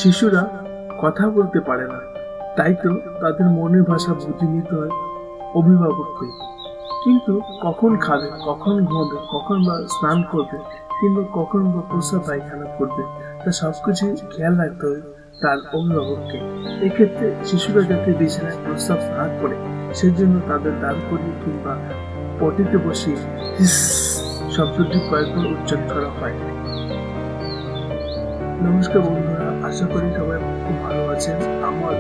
শিশুরা কথা বলতে পারে না, তাই তো তাদের মনের ভাষা বুঝে নিতে হয় অভিভাবককে। কিন্তু কখন খাবে, কখন ঘুমাবে, কখন বা স্নান করবে, কিংবা কখন বা প্রস্রাব পায়খানা করবে, তা সবকিছু খেয়াল রাখতে হয় তার অভিভাবককে। এক্ষেত্রে শিশুরা যাতে বিছানায় প্রস্রাব না করে সেজন্য তাদের দাঁড় করিয়ে কিংবা পটিতে বসিয়ে হিস শব্দটি কয়েকবার উচ্চারণ করা হয়। নমস্কার বন্ধুরা, আশা করি সবাই খুব ভালো আছেন। আমার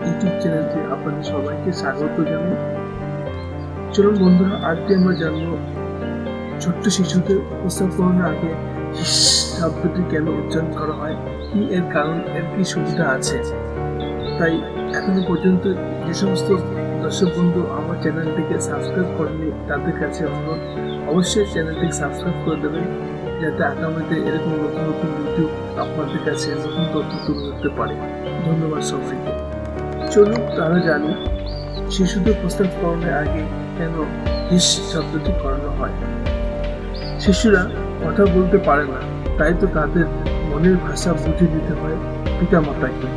ইউটিউব চ্যানেলটি আপনাদের সবাইকে স্বাগত জানাই। চলুন বন্ধুরা, আজকে আমরা জানবো ছোট্ট শিশুদের প্রস্রাব করানোর আগে হিস শব্দটি কেন উচ্চারণ করা হয়, কি এর কারণ, এর কি সুবিধা আছে। তাই এখনো পর্যন্ত যে সমস্ত দর্শক বন্ধু আমার চ্যানেলটিকে সাবস্ক্রাইব করেনি তাদের কাছে অনুরোধ, অবশ্যই চ্যানেলটিকে সাবস্ক্রাইব করে দেবেন, যাতে আগামীতে এরকম নতুন নতুন ভিডিও আপনাদের কাছে নতুন তথ্য তুলে ধরতে পারে। ধন্যবাদ সবাইকে। চলুন তারা জানি শিশুদের প্রস্রাব করানোর আগে কেন হিস শব্দটি করানো হয়। শিশুরা কথা বলতে পারে না, তাই তো তাদের মনের ভাষা বুঝে নিতে হয় পিতামাতাকে।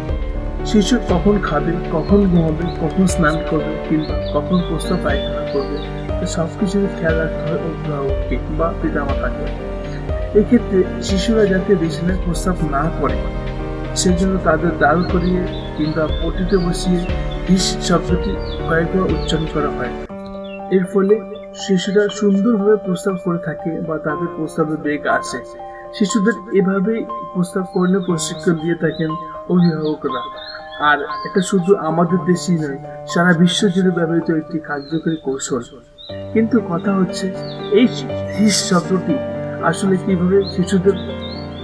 শিশু কখন খাবে, কখন ঘুমাবে, কখন স্নান করবে, কিংবা কখন প্রস্রাব পায়খানা করবে, সবকিছু খেয়াল রাখতে হয় অভিভাবককে বা পিতামাতাকে। এক্ষেত্রে শিশুরা যাতে বিছানায় প্রস্রাব না করে সেজন্য তাদের দাঁড় করিয়ে কিংবা পটিতে বসিয়ে হিস শব্দটি কয়েকবার উচ্চারণ করা হয়। এর ফলে শিশুরা সুন্দরভাবে প্রস্রাব করে থাকে বা তাদের প্রস্রাবের বেগ আসে। শিশুদের এভাবেই প্রস্রাব করলে প্রশিক্ষণ দিয়ে থাকেন অভিভাবকরা। আর এটা শুধু আমাদের দেশেই নয়, সারা বিশ্ব জুড়ে ব্যবহৃত একটি কার্যকরী কৌশল। কিন্তু কথা হচ্ছে, এই হিস শব্দটি আসলে কিভাবে শিশুদের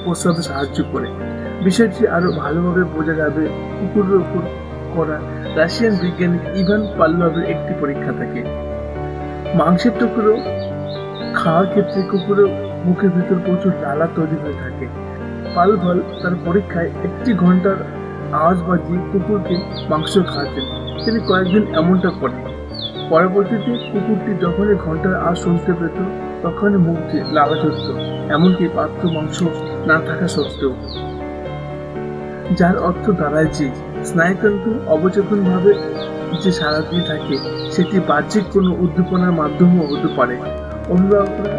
প্রস্রাবে সাহায্য করে। বিষয়টি আরো ভালোভাবে বোঝা যাবে কুকুরের উপর করা রাশিয়ান বিজ্ঞানী ইভান পাভলোভের একটি পরীক্ষা থেকে। মাংসের টুকরো খাওয়ার ক্ষেত্রে কুকুরের মুখের ভিতর প্রচুর লালা তৈরি হয়ে থাকে। পাভলোভ তার পরীক্ষায় 1 ঘন্টার আওয়াজ বাজিয়ে কুকুরকে মাংস খাওয়াতেন। তিনি কয়েকদিন এমনটা করেন। পরবর্তীতে কুকুরটি যখনই ঘন্টার আওয়াজ শুনতে পেত তখনই মুখ দিয়ে লালা ঝরত, এমনকি পাত্র মাংস না থাকা সত্ত্বেও। যার অর্থ দাঁড়ায় যে স্নায়ুতন্ত্র অবচেতনভাবে যে সাড়া দিয়ে থাকে সেটি বাহ্যিক কোনো উদ্দীপনার মাধ্যমেও হতে পারে। অভিভাবকরা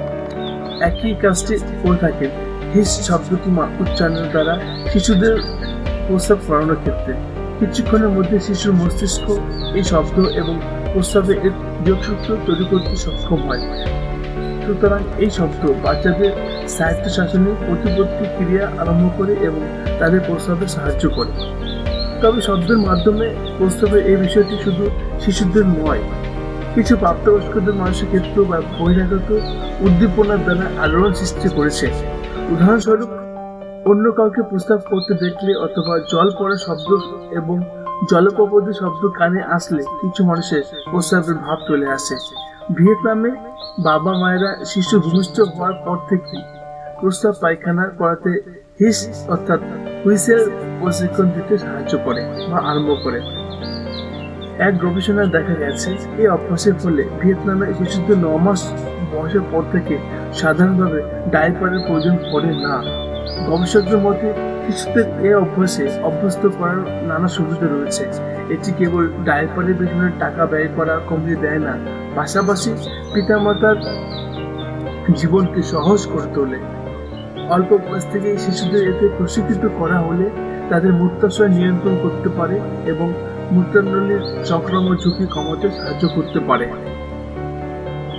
একই কাজটি করে থাকেন হিস শব্দটি উচ্চারণের দ্বারা শিশুদের প্রস্রাব করানোর ক্ষেত্রে। কিছুক্ষণের মধ্যে শিশুর মস্তিষ্ক এই শব্দ এবং প্রস্রাবে এর যোগসূত্র তৈরি করতে সক্ষম হয়। সুতরাং এই শব্দ বাচ্চাদের স্বায়ত্তশাসনের প্রতিবর্তী ক্রিয়া আরম্ভ করে এবং তাদের প্রস্রাবে সাহায্য করে। তবে শব্দের মাধ্যমে প্রস্রাবের এই বিষয়টি শুধু শিশুদের নয়, কিছু প্রাপ্তবয়স্কদের মানুষের ক্ষেত্রেও বা বহিরাগত উদ্দীপনার দ্বারা আলোড়ন সৃষ্টি করেছে। উদাহরণস্বরূপ, অন্য কাউকে প্রস্রাব করতে দেখলে অথবা জল পড়ার শব্দ এবং জলপ্রপাতের শব্দ কানে আসলে কিছু মানুষের প্রস্রাবের ভাব চলে আসে। ভিয়েতনামে বাবা মায়েরা শিশু ভূমিষ্ঠ হওয়ার পর থেকে প্রস্রাব পায়খানা করাতে হিস অর্থাৎ হুইসেল প্রশিক্ষণ দিতে সাহায্য করে বা আরম্ভ করে। এক গবেষণায় দেখা গেছে এই অভ্যাসের ফলে ভিয়েতনামে শিশুদের 9 মাস বয়সের পর থেকে সাধারণভাবে ডায়াপারের প্রয়োজন পড়ে না। গবেষকদের মতে শিশুদের এই অভ্যাসে অভ্যস্ত করার নানা সুবিধা রয়েছে। এটি কেবল ডায়াপারের পেছনে টাকা ব্যয় করা কমিয়ে দেয় না, পাশাপাশি পিতামাতার জীবনকে সহজ করে তোলে। অল্প বয়স থেকে শিশুদের এতে প্রশিক্ষিত করা হলে তাদের মূত্রাশয় নিয়ন্ত্রণ করতে পারে এবং মূত্রনালীর সংক্রমণ ঝুঁকি কমাতে সাহায্য করতে পারে।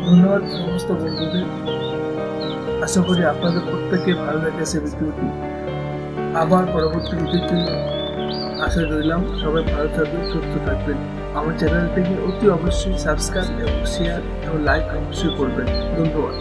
ধন্যবাদ সমস্ত বন্ধুদের। আশা করি আপনাদের প্রত্যেকের ভালো লেগেছে ভিডিওটি। আবার পরবর্তী ভিডিওর জন্য আশা রইলাম। সবাই ভালো থাকবেন, সুস্থ থাকবেন। আমার চ্যানেলটিকে অতি অবশ্যই সাবস্ক্রাইব এবং শেয়ার এবং লাইক অবশ্যই করবেন। ধন্যবাদ।